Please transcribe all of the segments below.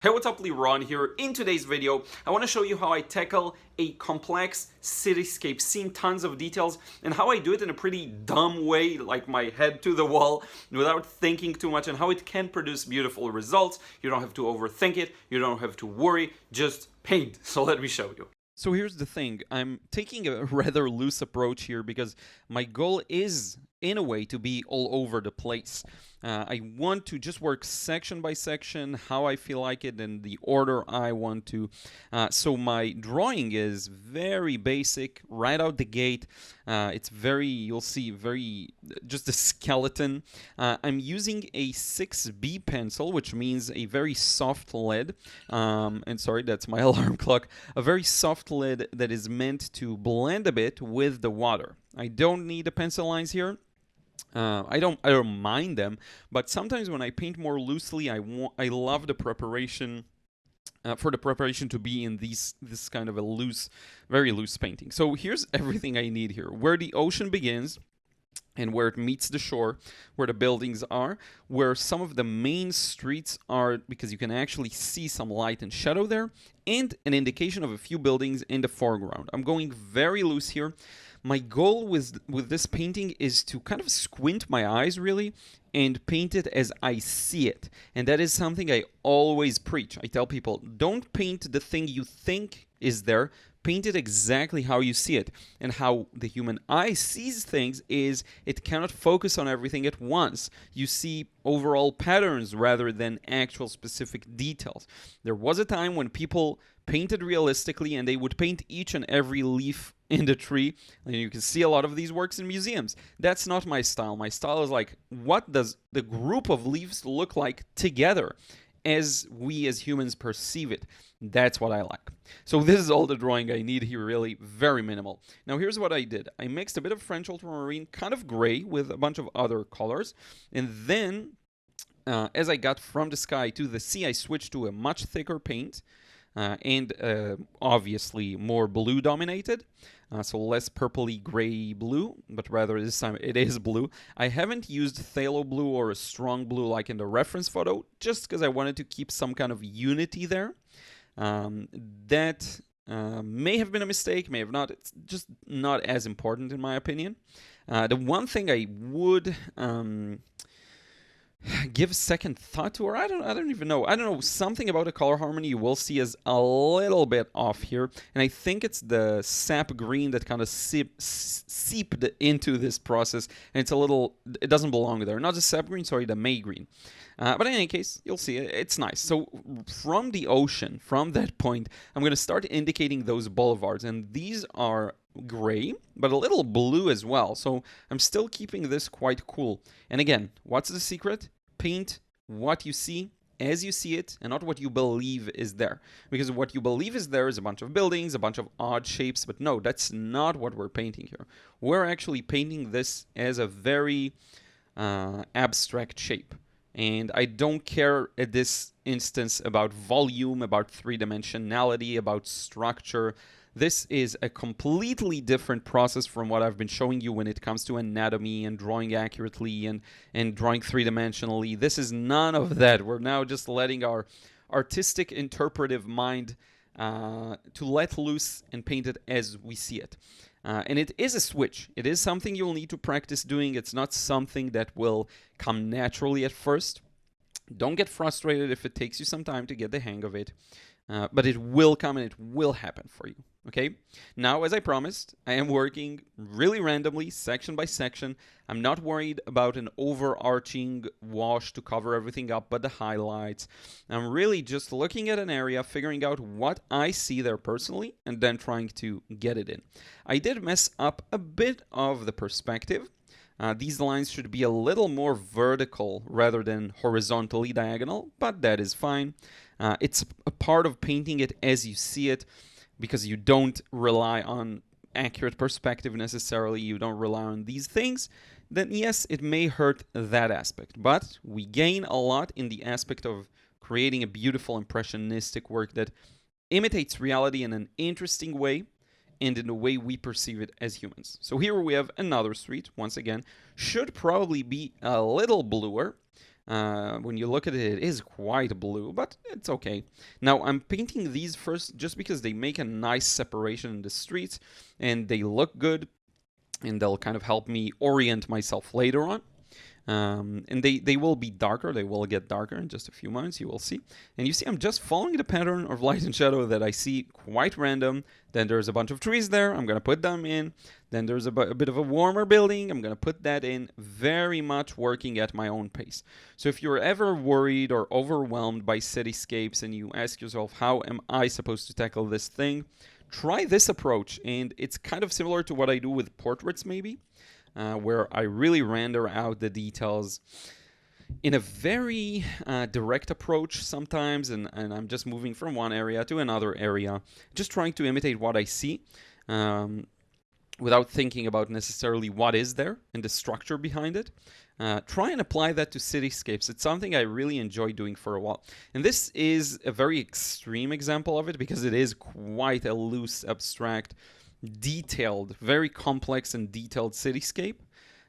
Hey, what's up, Liron here. In today's video, I want to show you how I tackle a complex cityscape, seeing tons of details, and how I do it in a pretty dumb way, like my head to the wall, without thinking too much, and how it can produce beautiful results. You don't have to overthink it, you don't have to worry, just paint. So let me show you. So here's the thing, I'm taking a rather loose approach here because my goal is, in a way, to be all over the place. I want to just work section by section, how I feel like it, and the order I want to. So my drawing is very basic, right out the gate. It's very, you'll see, very, just a skeleton. I'm using a 6B pencil, which means a very soft lead. And sorry, that's my alarm clock. A very soft lead that is meant to blend a bit with the water. I don't need the pencil lines here. I don't mind them, but sometimes when I paint more loosely, I love the preparation for the preparation to be in this kind of a loose, very loose painting. So here's everything I need here: where the ocean begins and where it meets the shore, where the buildings are, where some of the main streets are, because you can actually see some light and shadow there, and an indication of a few buildings in the foreground. I'm going very loose here. My goal with this painting is to kind of squint my eyes, really, and paint it as I see it. And that is something I always preach. I tell people, don't paint the thing you think is there, paint it exactly how you see it. And how the human eye sees things is it cannot focus on everything at once. You see overall patterns rather than actual specific details. There was a time when people painted realistically and they would paint each and every leaf in the tree, and you can see a lot of these works in museums. That's not my style. My style is like, what does the group of leaves look like together as we as humans perceive it? That's what I like. So this is all the drawing I need here, really, very minimal. Now here's what I did. I mixed a bit of French ultramarine, kind of gray, with a bunch of other colors, and then as I got from the sky to the sea, I switched to a much thicker paint, and obviously more blue dominated, so less purpley gray blue, but rather this time it is blue. I haven't used phthalo blue or a strong blue like in the reference photo, just because I wanted to keep some kind of unity there. That may have been a mistake, may have not. It's just not as important in my opinion. The one thing I would give second thought to, or I don't even know. I don't know, something about the color harmony you will see is a little bit off here, and I think it's the sap green that kind of seeped into this process, and it's a little, it doesn't belong there. Not the sap green, sorry, the May green. But in any case, you'll see it's nice. So from the ocean, from that point, I'm going to start indicating those boulevards, and these are gray, but a little blue as well. So I'm still keeping this quite cool. And again, what's the secret? Paint what you see as you see it, and not what you believe is there. Because what you believe is there is a bunch of buildings, a bunch of odd shapes, but no, that's not what we're painting here. We're actually painting this as a very abstract shape. And I don't care at this instance about volume, about three-dimensionality, about structure. This is a completely different process from what I've been showing you when it comes to anatomy and drawing accurately and drawing three-dimensionally. This is none of that. We're now just letting our artistic, interpretive mind to let loose and paint it as we see it. And it is a switch. It is something you'll need to practice doing. It's not something that will come naturally at first. Don't get frustrated if it takes you some time to get the hang of it. But it will come and it will happen for you, okay? Now, as I promised, I am working really randomly, section by section. I'm not worried about an overarching wash to cover everything up, but the highlights. I'm really just looking at an area, figuring out what I see there personally, and then trying to get it in. I did mess up a bit of the perspective. These lines should be a little more vertical rather than horizontally diagonal, but that is fine. It's a part of painting it as you see it, because you don't rely on accurate perspective necessarily, you don't rely on these things, then yes, it may hurt that aspect. But we gain a lot in the aspect of creating a beautiful impressionistic work that imitates reality in an interesting way, and in the way we perceive it as humans. So here we have another street, once again, should probably be a little bluer, When you look at it, it is quite blue, but it's okay. Now, I'm painting these first just because they make a nice separation in the streets, and they look good, and they'll kind of help me orient myself later on. And they will be darker. They will get darker in just a few moments. You will see. And you see, I'm just following the pattern of light and shadow that I see quite random. Then there's a bunch of trees there. I'm going to put them in. Then there's a bit of a warmer building. I'm going to put that in, very much working at my own pace. So if you're ever worried or overwhelmed by cityscapes and you ask yourself, how am I supposed to tackle this thing? Try this approach. And it's kind of similar to what I do with portraits, maybe. Where I really render out the details in a very direct approach sometimes, and I'm just moving from one area to another area, just trying to imitate what I see without thinking about necessarily what is there and the structure behind it. Try and apply that to cityscapes. It's something I really enjoy doing for a while. And this is a very extreme example of it because it is quite a loose, abstract, detailed, very complex and detailed cityscape,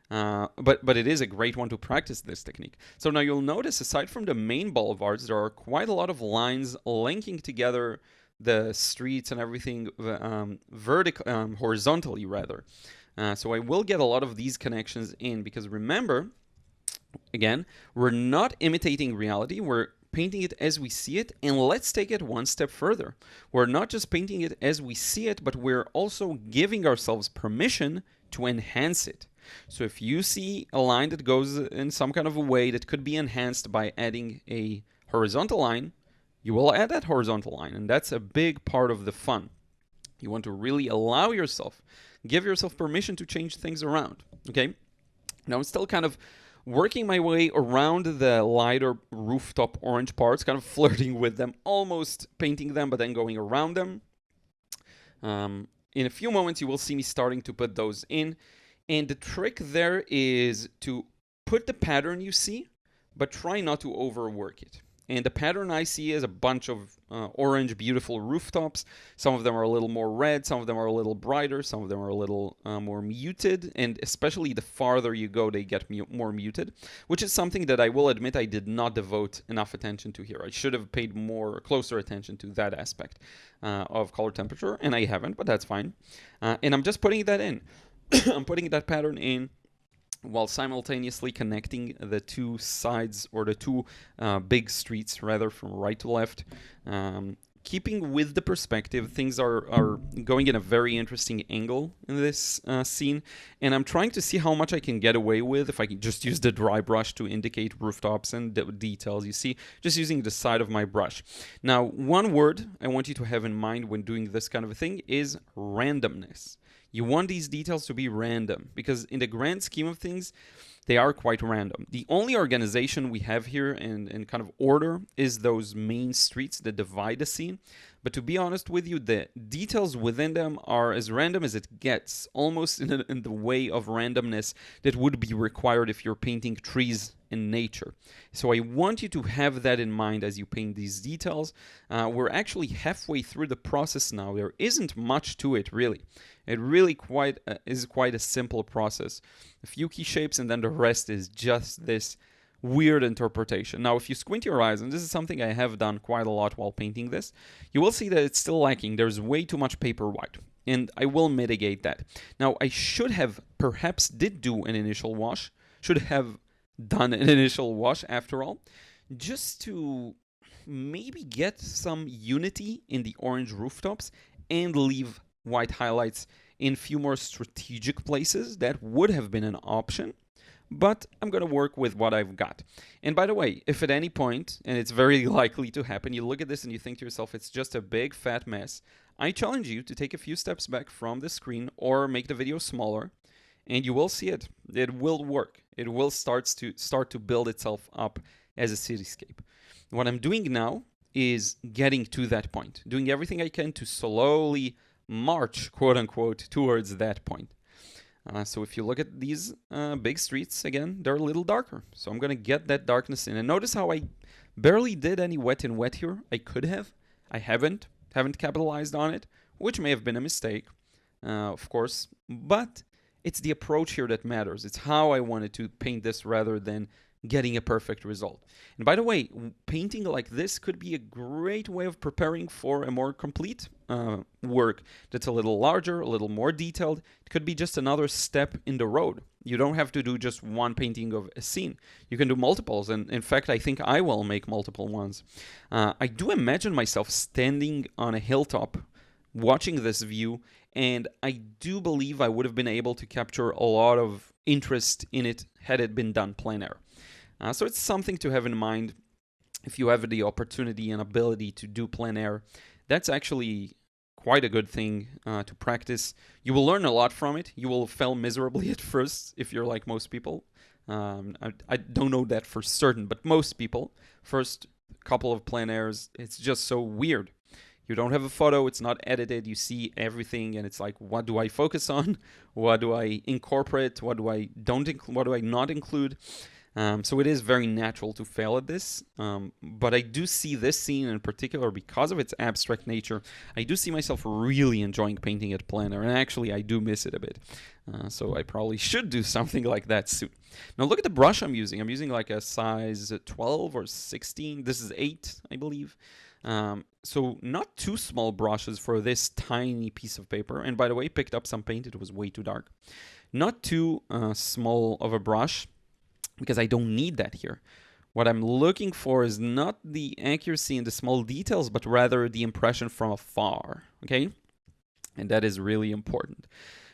but it is a great one to practice this technique. So now you'll notice, aside from the main boulevards, there are quite a lot of lines linking together the streets and everything horizontally rather. So I will get a lot of these connections in because remember, again, we're not imitating reality, we're painting it as we see it, and let's take it one step further. We're not just painting it as we see it, but we're also giving ourselves permission to enhance it. So if you see a line that goes in some kind of a way that could be enhanced by adding a horizontal line, you will add that horizontal line, and that's a big part of the fun. You want to really allow yourself, give yourself permission to change things around, okay? Now I'm still kind of working my way around the lighter rooftop orange parts, kind of flirting with them, almost painting them, but then going around them. In a few moments, you will see me starting to put those in. And the trick there is to put the pattern you see, but try not to overwork it. And the pattern I see is a bunch of orange, beautiful rooftops. Some of them are a little more red, some of them are a little brighter, some of them are a little more muted, and especially the farther you go, they get more muted, which is something that I will admit I did not devote enough attention to here. I should have paid closer attention to that aspect of color temperature, and I haven't, but that's fine. And I'm just putting that in. I'm putting that pattern in while simultaneously connecting the two sides, or the two big streets rather, from right to left. Keeping with the perspective, things are going in a very interesting angle in this scene, and I'm trying to see how much I can get away with if I can just use the dry brush to indicate rooftops and the details. You see, just using the side of my brush. Now, one word I want you to have in mind when doing this kind of a thing is randomness. You want these details to be random, because in the grand scheme of things, they are quite random. The only organization we have here and kind of order is those main streets that divide the scene. But to be honest with you, the details within them are as random as it gets, almost in the way of randomness that would be required if you're painting trees in nature. So I want you to have that in mind as you paint these details. We're actually halfway through the process now. There isn't much to it, really. It really is quite a simple process. A few key shapes, and then the rest is just this weird interpretation. Now, if you squint your eyes, and this is something I have done quite a lot while painting this, you will see that it's still lacking. There's way too much paper white, and I will mitigate that. Now, I should have perhaps did do an initial wash, should have done an initial wash after all, just to maybe get some unity in the orange rooftops and leave white highlights in few more strategic places. That would have been an option, but I'm going to work with what I've got. And by the way, if at any point, and it's very likely to happen, you look at this and you think to yourself, it's just a big fat mess, I challenge you to take a few steps back from the screen or make the video smaller, and you will see it. It will work. It will start to build itself up as a cityscape. What I'm doing now is getting to that point, doing everything I can to slowly march, quote unquote, towards that point. So if you look at these big streets, again, they're a little darker. So I'm going to get that darkness in. And notice how I barely did any wet in wet here. I could have. I haven't capitalized on it, which may have been a mistake, of course. But it's the approach here that matters. It's how I wanted to paint this rather than getting a perfect result. And by the way, painting like this could be a great way of preparing for a more complete work that's a little larger, a little more detailed. It could be just another step in the road. You don't have to do just one painting of a scene. You can do multiples, and in fact, I think I will make multiple ones. I do imagine myself standing on a hilltop watching this view, and I do believe I would have been able to capture a lot of interest in it had it been done plein air. So it's something to have in mind if you have the opportunity and ability to do plein air. That's actually quite a good thing to practice. You will learn a lot from it. You will fail miserably at first if you're like most people. I don't know that for certain, but most people, first couple of plein airs, it's just so weird. You don't have a photo, it's not edited, you see everything, and it's like, what do I focus on? What do I incorporate? What do I not include? So it is very natural to fail at this, but I do see this scene in particular, because of its abstract nature, I do see myself really enjoying painting it plein air, and actually I do miss it a bit. So I probably should do something like that soon. Now look at the brush I'm using. I'm using like a size 12 or 16. This is 8, I believe. So not too small brushes for this tiny piece of paper. And by the way, picked up some paint. It was way too dark. Not too small of a brush, because I don't need that here. What I'm looking for is not the accuracy in the small details, but rather the impression from afar, okay? And that is really important.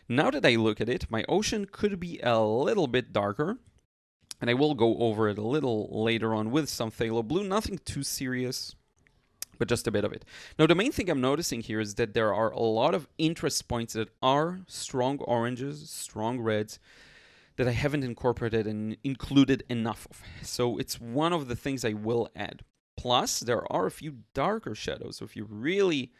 Now that I look at it, my ocean could be a little bit darker, and I will go over it a little later on with some phthalo blue, nothing too serious, but just a bit of it. Now, the main thing I'm noticing here is that there are a lot of interest points that are strong oranges, strong reds, that I haven't incorporated and included enough of. So it's one of the things I will add. Plus, there are a few darker shadows. So if you really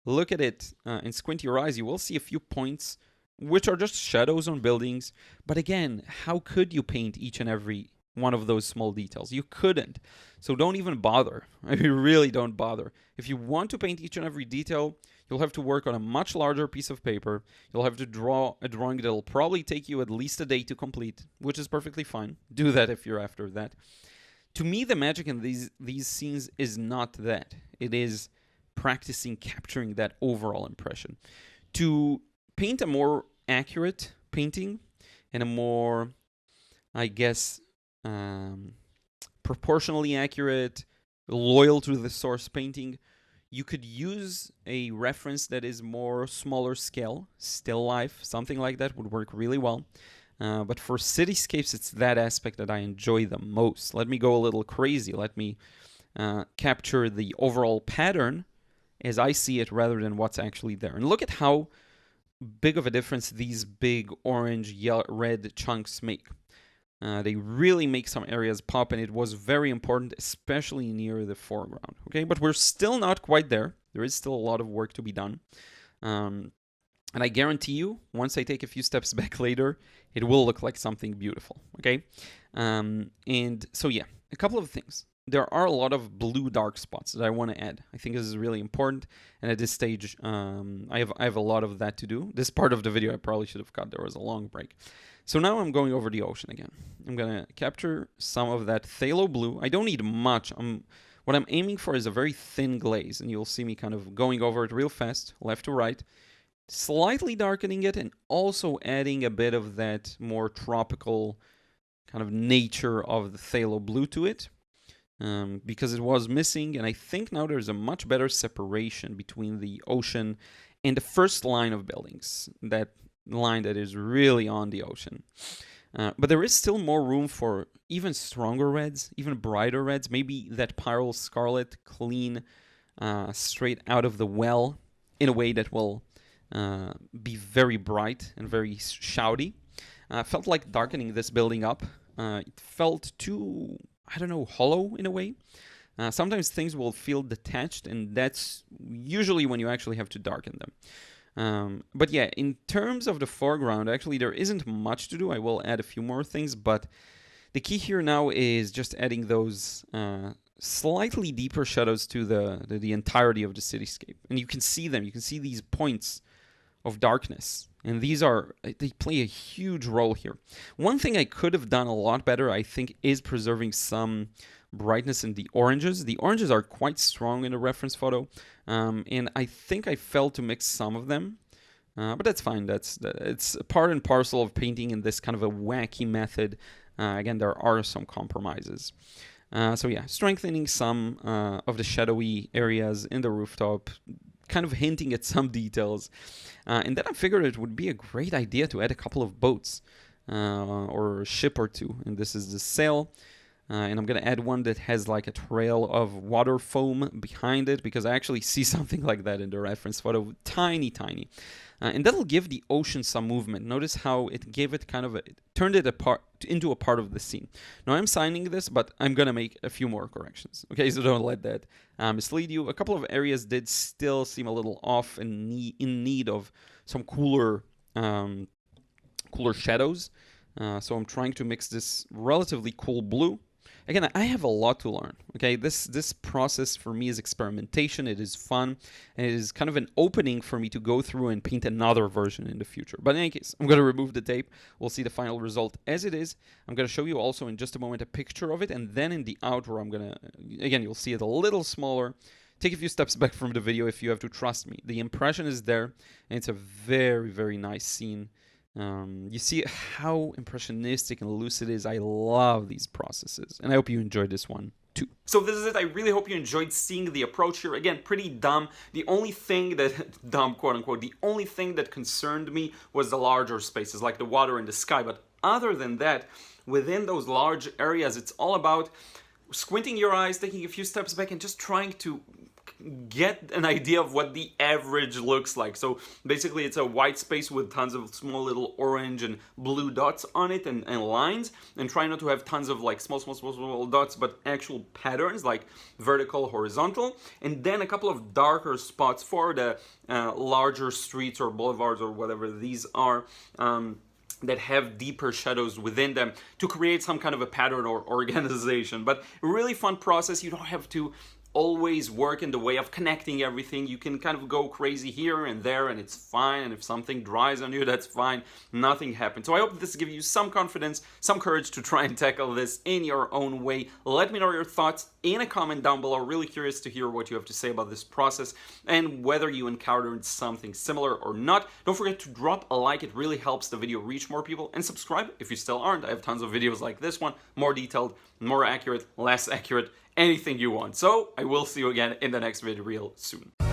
look at it and squint your eyes, you will see a few points which are just shadows on buildings. But again, how could you paint each and every one of those small details? You couldn't. So don't even bother. I mean, really don't bother. If you want to paint each and every detail, you'll have to work on a much larger piece of paper. You'll have to draw a drawing that'll probably take you at least a day to complete, which is perfectly fine. Do that if you're after that. To me, the magic in these scenes is not that. It is practicing capturing that overall impression. To paint a more accurate painting and a more, I guess, proportionally accurate, loyal to the source painting, you could use a reference that is more smaller scale, still life, something like that would work really well. But for cityscapes, it's that aspect that I enjoy the most. Let me go a little crazy. Let me capture the overall pattern as I see it rather than what's actually there. And look at how big of a difference these big orange, yellow, red chunks make. They really make some areas pop, and it was very important, especially near the foreground. Okay, but we're still not quite there. There is still a lot of work to be done. And I guarantee you, once I take a few steps back later, it will look like something beautiful. Okay, and so yeah, a couple of things. There are a lot of blue dark spots that I want to add. I think this is really important, and at this stage, I have a lot of that to do. This part of the video I probably should have cut. There was a long break. So now I'm going over the ocean again. I'm going to capture some of that phthalo blue. I don't need much. What I'm aiming for is a very thin glaze, and you'll see me kind of going over it real fast, left to right, slightly darkening it, and also adding a bit of that more tropical kind of nature of the phthalo blue to it, because it was missing, and I think now there's a much better separation between the ocean and the first line of buildings, that line that is really on the ocean. But there is still more room for even stronger reds, even brighter reds, maybe that pyrrole scarlet clean straight out of the well in a way that will be very bright and very shouty. Felt like darkening this building up. It felt too, I don't know, hollow in a way. Sometimes things will feel detached, and that's usually when you actually have to darken them. But yeah, in terms of the foreground, actually there isn't much to do. I will add a few more things, but the key here now is just adding those slightly deeper shadows to the entirety of the cityscape. And you can see them. You can see these points of darkness. And they play a huge role here. One thing I could have done a lot better, I think, is preserving some brightness in the oranges. The oranges are quite strong in the reference photo, and I think I failed to mix some of them. But that's fine. It's part and parcel of painting in this kind of a wacky method. Again, there are some compromises. So yeah, strengthening some of the shadowy areas in the rooftop, kind of hinting at some details. And then I figured it would be a great idea to add a couple of boats or a ship or two. And this is the sail. And I'm going to add one that has like a trail of water foam behind it, because I actually see something like that in the reference photo. Tiny, tiny. And that'll give the ocean some movement. Notice how it gave it kind of it turned it apart into a part of the scene. Now I'm signing this, but I'm going to make a few more corrections. Okay, so don't let that mislead you. A couple of areas did still seem a little off and in need of some cooler shadows. So I'm trying to mix this relatively cool blue. Again, I have a lot to learn, okay? This process for me is experimentation, it is fun, and it is kind of an opening for me to go through and paint another version in the future. But in any case, I'm going to remove the tape. We'll see the final result as it is. I'm going to show you also in just a moment a picture of it, and then in the outro, I'm going to, again, you'll see it a little smaller. Take a few steps back from the video if you have to trust me. The impression is there, and it's a very, very nice scene. You see how impressionistic and loose it is. I love these processes, and I hope you enjoyed this one too. So this is it. I really hope you enjoyed seeing the approach here. Again, pretty dumb. The only thing that, dumb quote unquote, the only thing that concerned me was the larger spaces like the water and the sky. But other than that, within those large areas, it's all about squinting your eyes, taking a few steps back, and just trying to get an idea of what the average looks like. So basically it's a white space with tons of small little orange and blue dots on it and lines, and try not to have tons of like small dots, but actual patterns like vertical, horizontal, and then a couple of darker spots for the larger streets or boulevards or whatever these are, that have deeper shadows within them to create some kind of a pattern or organization. But a really fun process. You don't have to always work in the way of connecting everything. You can kind of go crazy here and there, and it's fine. And if something dries on you, that's fine. Nothing happens. So I hope this gives you some confidence, some courage to try and tackle this in your own way. Let me know your thoughts in a comment down below. Really curious to hear what you have to say about this process and whether you encountered something similar or not. Don't forget to drop a like. It really helps the video reach more people, and subscribe if you still aren't. I have tons of videos like this one, more detailed, more accurate, less accurate, anything you want. So I will see you again in the next video real soon.